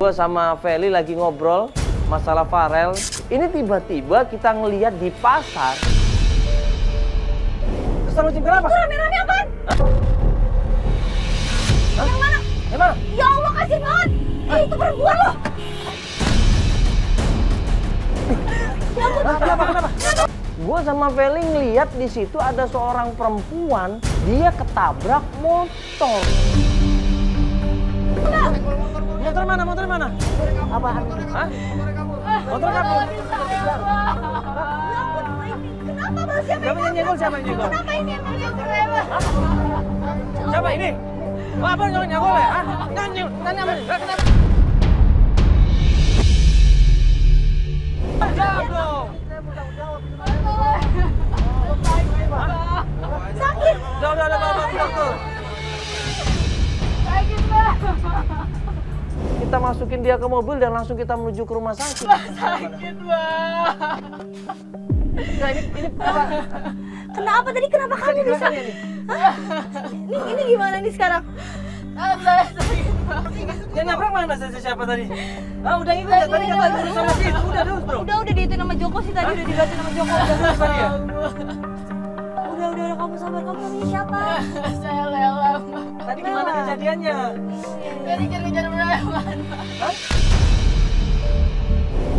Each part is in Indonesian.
Gue sama Feli lagi ngobrol masalah Farel. Ini tiba-tiba kita ngeliat di pasar. Terus lu kenapa? Itu rame-rame apaan? Hah? Yang mana? Yang mana? Ya Allah, kasihan banget. Itu perempuan loh. Ya ampun. Kenapa? Gue sama Feli ngeliat di situ ada seorang perempuan, dia ketabrak motor. Motor mana? Apaan? Hah? Motor kamu? Kenapa bang? Siapa yang nyenggol? Kenapa ini yang nyenggol saya? Siapa ini? Oh, apa yang nyenggol ya? Hah? Tanya apa? Kenapa? Jawab dong. Sakit. Udah, bawa dokter. Sakit bang. Kita masukin dia ke mobil dan langsung kita menuju ke rumah sakit. Sakit bang. Nah, ini apa? Kenapa tadi? Kenapa kamu bisa? Hah? Ini gimana nih sekarang? Saya sakit bang. Yang nabrak mana siapa tadi? Ah, udah itu tadi kata dulu sama si itu. Udah terus, Bro. Udah diituin sama Joko sih tadi. Udah dibatin sama Joko. Tadi ya? Udah kamu sabar. Kamu namanya siapa? Saya Lela, Tadi gimana kejadiannya? saya dikejar-kejar preman. Hah?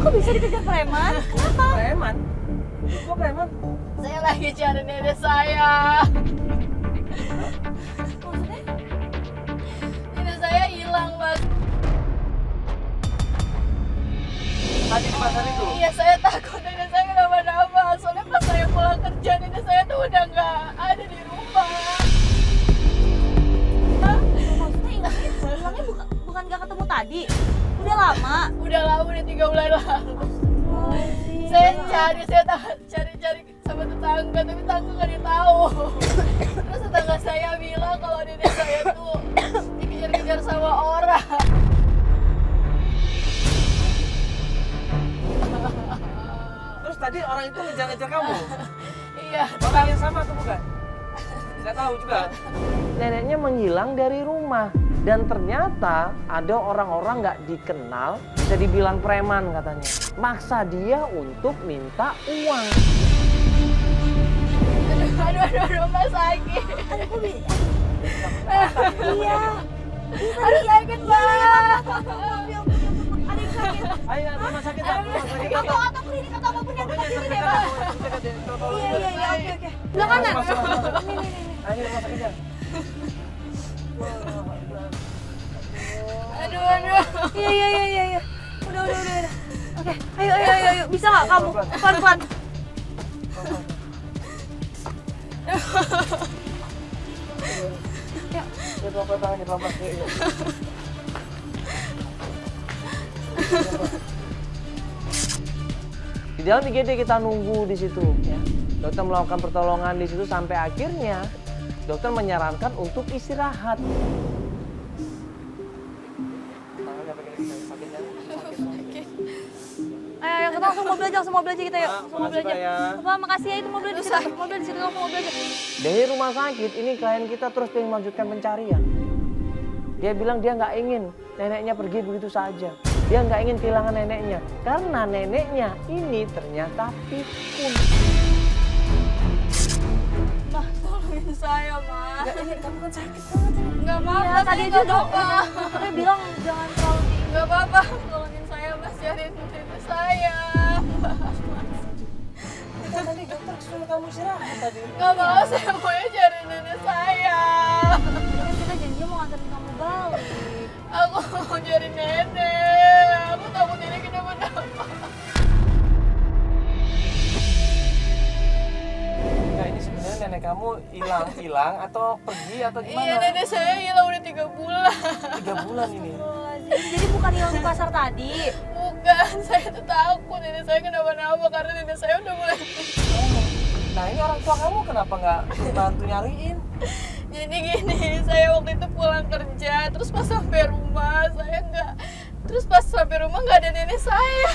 Kok bisa dikejar preman? Kenapa? Preman? Kok preman? Saya lagi cari nenek saya. Maksudnya? Nenek saya hilang, Mas. Tadi di pasar itu? Iya, saya takut nenek saya kenapa-napa. Soalnya pas saya pulang kerja, nenek saya tuh udah nggak ada di rumah. Maksudnya hilangnya bukan gak ketemu tadi? Udah lama? Udah lama, udah 3 bulan lalu. Saya cari sama tetangga, tapi tetangga nggak ditahu. Terus tetangga saya bilang kalau nenek saya tuh dikejar-kejar sama orang. Terus tadi orang itu ngejar-ngejar kamu? Iya. Orang yang sama atau bukan? Nggak tahu juga. Neneknya menghilang dari rumah. Dan ternyata ada orang-orang nggak dikenal, bisa dibilang preman katanya. Maksa dia untuk minta uang. Aduh, Mas sakit. Iya. Aduh, sakit banget. Ada yang sakit. Ayo, rumah sakit. Atau klinik atau apapun yang dekat sini deh, Bang. Iya, oke. Belah kanan. Nih. Ayo, rumah sakit ya. Aduh. Iya. Udah. Oke, ayo. Bisa nggak kamu? Pelan-pelan. Ya, pelan-pelan tangannya, pelan-pelan. Yuk. Di dalam IGD kita nunggu di situ, ya. Dokter melakukan pertolongan di situ sampai akhirnya dokter menyarankan untuk istirahat. Ayo, kita langsung mobil aja kita yuk. Langsung mobil makasih, aja. Pak, ya. Pak, makasih ya itu mobil di situ. Mobil di situ, langsung mobil aja. Dari rumah sakit ini klien kita terus ingin melanjutkan pencarian. Dia bilang dia nggak ingin neneknya pergi begitu saja. Dia nggak ingin kehilangan neneknya karena neneknya ini ternyata pikun. Mas, tolongin saya, Mas. Kamu kan sakit banget. Nggak apa-apa, Iya, tadi aja dokternya bilang jangan terlalu Nggak apa-apa, tolongin saya, Mas. Cariin nenek saya. Tadi dokter suruh kamu istirahat tadi. Nggak mau, saya maunya cari nenek saya. kita janji mau nganterin kamu balik. Aku mau cari nenek. Aku takut nenek kenapa-napa. Nah, ini sebenarnya nenek kamu hilang atau pergi atau gimana? Iya, nenek saya hilang udah 3 bulan. 3 bulan ini. Jadi bukan hilang di pasar tadi. Bukan, saya tuh takut nenek saya kenapa-napa karena nenek saya udah mulai. Nah, ini orang tua kamu kenapa nggak bantu nyariin? Jadi gini, saya waktu itu pulang kerja, terus pas sampai rumah saya nggak ada nenek saya.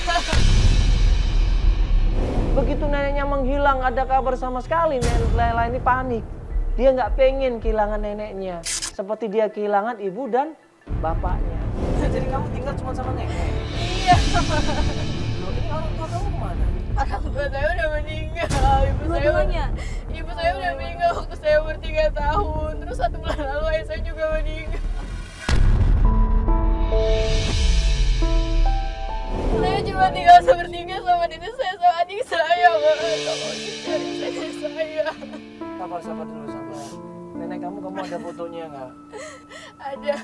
Begitu neneknya menghilang, ada kabar sama sekali, nenek Lela ini panik. Dia nggak pengen kehilangan neneknya, seperti dia kehilangan ibu dan bapaknya. jadi kamu tinggal cuma sama nenek? Iya. Loh, ini orang tua kamu kemana? Orang tua saya udah meninggal. Dua-duanya? Ibu saya udah meninggal waktu saya umur 3 tahun. Terus 1 bulan lalu ayah saya juga meninggal. Saya cuma tinggal sepertiga sama nenek saya sama adik saya. Tolong dicari nenek saya. Sabar dulu, sabar. Nenek kamu ada fotonya nggak? Ada.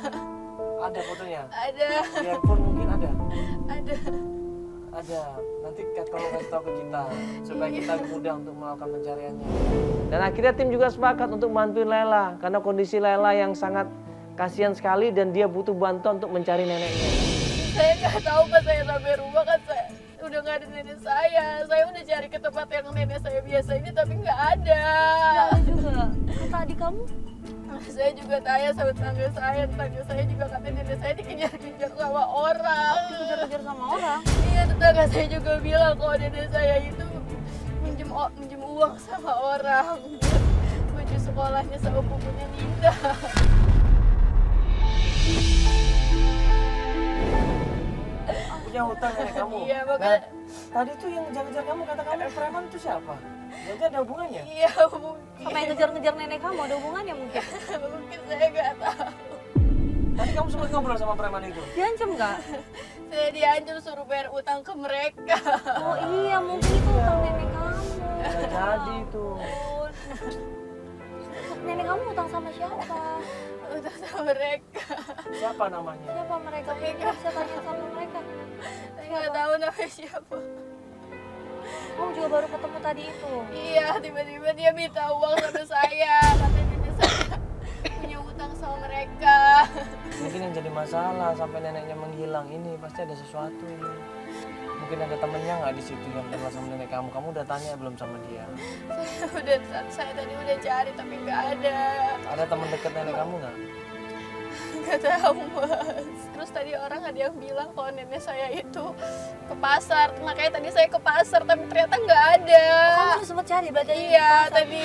Ada fotonya? Ada. Di handphone mungkin ada? Ada. Ada. Nanti tolong kasih tahu ke kita supaya kita mudah untuk melakukan pencariannya. Dan akhirnya tim juga sepakat untuk bantuin Lela karena kondisi Lela yang sangat kasihan sekali dan dia butuh bantuan untuk mencari neneknya. Saya nggak tahu pas saya sampai rumah kan saya udah nggak ada nenek saya. Saya udah cari ke tempat yang nenek saya biasa ini tapi nggak ada. Saya juga. Kata adik kamu? Saya juga tanya sama tetangga saya juga katanya nenek saya dikejar-kejar sama orang. Dikejar-kejar sama orang? Iya, tetangga saya juga bilang kalau nenek saya itu minjem uang sama orang buat baju sekolahnya sama bukunya Ninda. Punya hutang nenek kamu? Iya, makanya... Tadi tuh yang ngejar-ngejar kamu, kata kamu preman itu siapa? Jadi ada hubungannya? Iya, mungkin. Sama yang ngejar-ngejar nenek kamu ada hubungannya mungkin? Mungkin saya nggak tahu. Tadi kamu sempat ngobrol sama preman itu? Diancam nggak? Saya diancam suruh bayar utang ke mereka. Oh iya, mungkin itu utang nenek kamu. Bisa jadi itu. Nenek kamu utang sama siapa? Utang sama mereka. Siapa namanya? Siapa mereka? Kita bisa tanya sama mereka. Saya nggak tahu namanya siapa. Kamu juga baru ketemu tadi itu? Iya, tiba-tiba dia minta uang sama saya. Katanya nenek saya punya utang sama mereka. Mungkin yang jadi masalah sampai neneknya menghilang ini pasti ada sesuatu ini. Mungkin ada temennya nggak di situ yang kenal sama nenek kamu? Kamu udah tanya belum sama dia? Saya tadi udah cari tapi nggak ada. Ada teman dekat nenek kamu nggak? Nggak tahu mas. Terus tadi orang ada yang bilang kalau nenek saya itu ke pasar. Makanya tadi saya ke pasar tapi ternyata nggak ada. Kamu sempat cari berarti? Iya tadi.